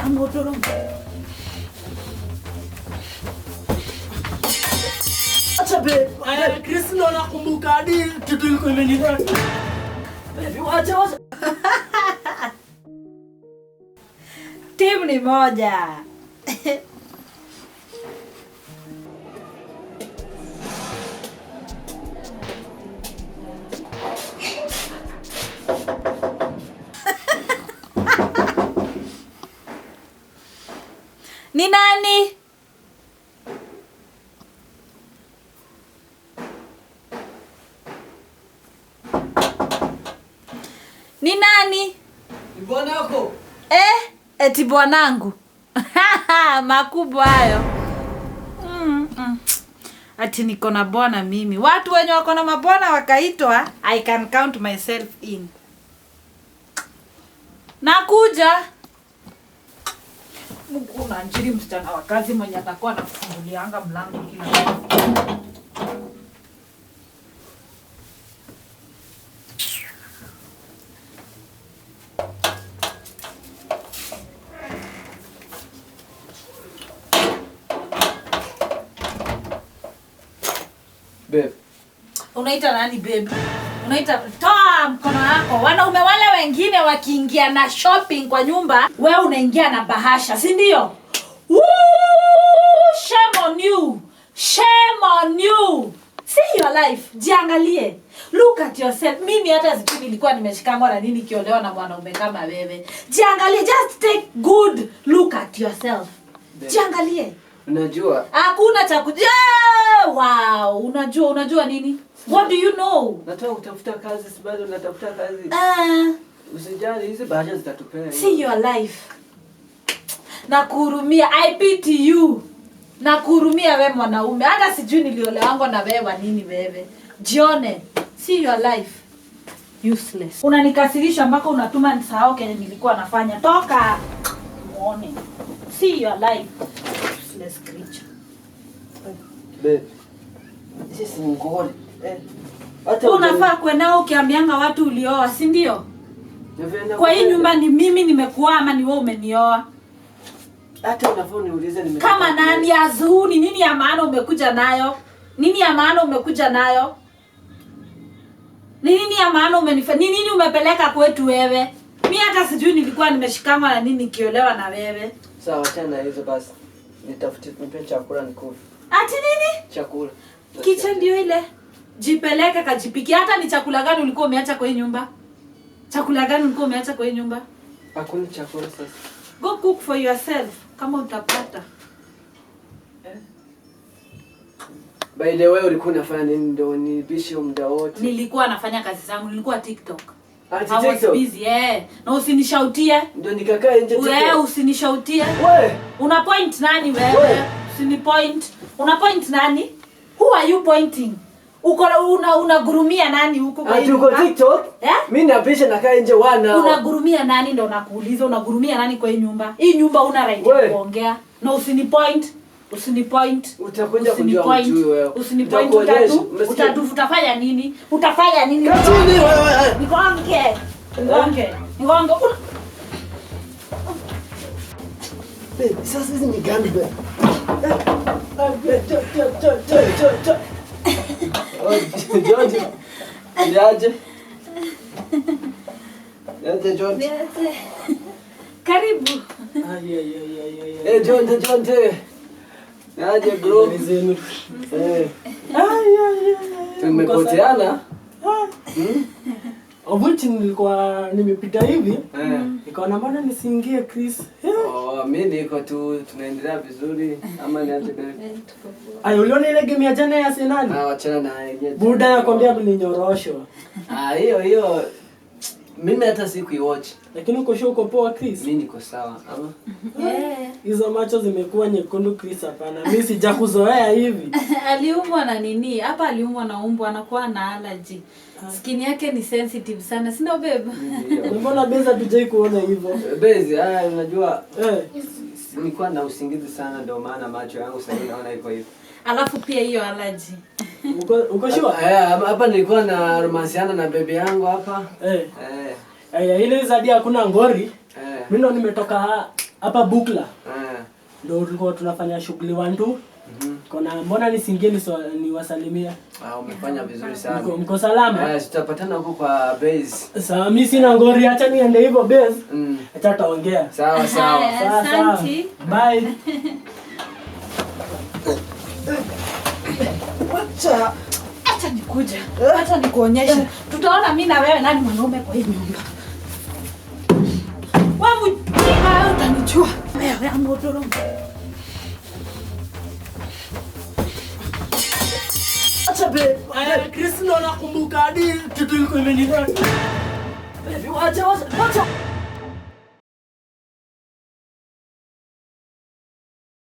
moto. Acha babe. Chris ndo nakumbuka hadi kitu ilikuwa imenira. Babe, wacha. Timu ni moja. Ni nani? Ni nani? Ni bwanako. Eti bwanangu. Makubwa hayo. Ati niko na bwana mimi. Watu wenye wako na mabwana wakaitwa, I can count myself in. Nakuja. Mungu unanjiri msichana wa kazi mwenye atakuwa anakufungulianga mlango kila siku. Babe. Unaita nani babe? Unaita toa mkono wako. Wanaume wale wengine wakiingia na shopping kwa nyumba, wewe unaingia na bahasha, si ndio? Shame on you. Shame on you. See your life. Jiangalie. Look at yourself. Mimi hata siku nilikuwa nimeshikamwa na nini kiolewa na mwanaume kama wewe. Jiangalie, just take good look at yourself. Jiangalie. Unajua? Hakuna cha kujua. Wow, unajua nini? What do you know? Nataka kutafuta kazi, si bado natafuta kazi. Usijali, hizi bahasha zitatupea. See your life. Nakuhurumia, I pity you. Nakuhurumia wewe mwanaume. Hata sijui niliolewango na wewe wa nini wewe. Jione. See your life. Useless. Unanikasirisha mpaka unatuma nisahau kenye nilikuwa nafanya. Toka. Muone. See your life. Useless creature. Babe. Sisi ni ngoli. Unafaa kwenda ukiambianga watu ulioa, si ndio? Kwa hii nyumba ni mimi nimekuoa ama ni wewe umenioa? Hata unafaa niulize kama nani azuni nini ya maana umekuja nayo? Nini ya maana umekuja nayo? Nini ya maana nini umepeleka kwetu wewe? Mimi hata sijui nilikuwa nimeshikamwa na nini kiolewa na wewe. Sawa, achana hizo basi. Nitafutie nipe chakula nikule. Ati nini? Chakula. Kitchen ndio ile. Jipeleke kajipikia. Hata ni chakula gani ulikuwa umeacha kwa hii nyumba? Chakula gani ulikuwa umeacha kwa hii nyumba? Hakuna chakula sasa. Go cook for yourself kama utapata. By the way, ulikuwa unafanya nini ndio nibishe muda wote? Nilikuwa nafanya kazi zangu, nilikuwa TikTok. I was busy, Na usinishautie. Ndio nikakaa nje TikTok. Wewe usinishautie. Wewe. Una point nani wewe? Usini point. Una point nani? Who are you pointing? Uko unagurumia nani huko kwa hiyo? Uko TikTok? Mimi napisha nakaa nje wana. Unagurumia nani ndio nakuuliza, unagurumia nani kwa hii nyumba? Hii nyumba una right ya kuongea. Na usini point. Utakuja kujua mjui wewe. Usini point utafanya nini? Utafanya nini? Katuni wewe. Nigonge. Babe, sasa hizi ni gani babe? George. George. Karibu. George. Aje bro. Tumepoteana. Obuchi nilikuwa nimepita hivi. Nikaona mbona nisiingie Chris. Mimi niko tu tunaendelea vizuri ama nianze gani? Uliona ile game ya jana ya Arsenal? Wachana na yenyewe. Buda nakwambia kulinyorosho. Hiyo mimi hata sikuiwatch. Lakini uko sure uko poa Chris? Mimi niko sawa ama? Hizo macho zimekuwa nyekundu Chris hapana. Mimi sijakuzoea hivi. Aliumwa na nini? Hapa aliumwa na umbu, anakuwa na allergy. Skin yake ni sensitive sana. Si ndio babe? Mbona Beza tujai kuona hivyo? Beza, unajua nilikuwa na usingizi sana ndio maana macho yangu sasa naona iko hivyo. Alafu pia hiyo allergy. Uko sure? Hapa nilikuwa na romansiana na bebe yangu hapa. Ile zaidi hakuna ngori. Mimi ndo nimetoka hapa Bukla. Ndio tulikuwa tunafanya shughuli 1-2. Kona mbona nisingie niwasalimia? Umefanya vizuri sana. Mko salama? Tutapatana huko kwa base. Sawa, mimi sina ngori, acha niende hivyo base. Acha taongea. Sawa. Asante. Bye. Acha nikuje. Acha nikuonyeshe. Tutaona mimi na wewe nani mwanaume kwa hii nyumba. Wewe utanijua. Wewe amodoro. Acha babe. Chris ndo nakumbuka hadi kitu ilikuwa imenifanya. Babe, wacha.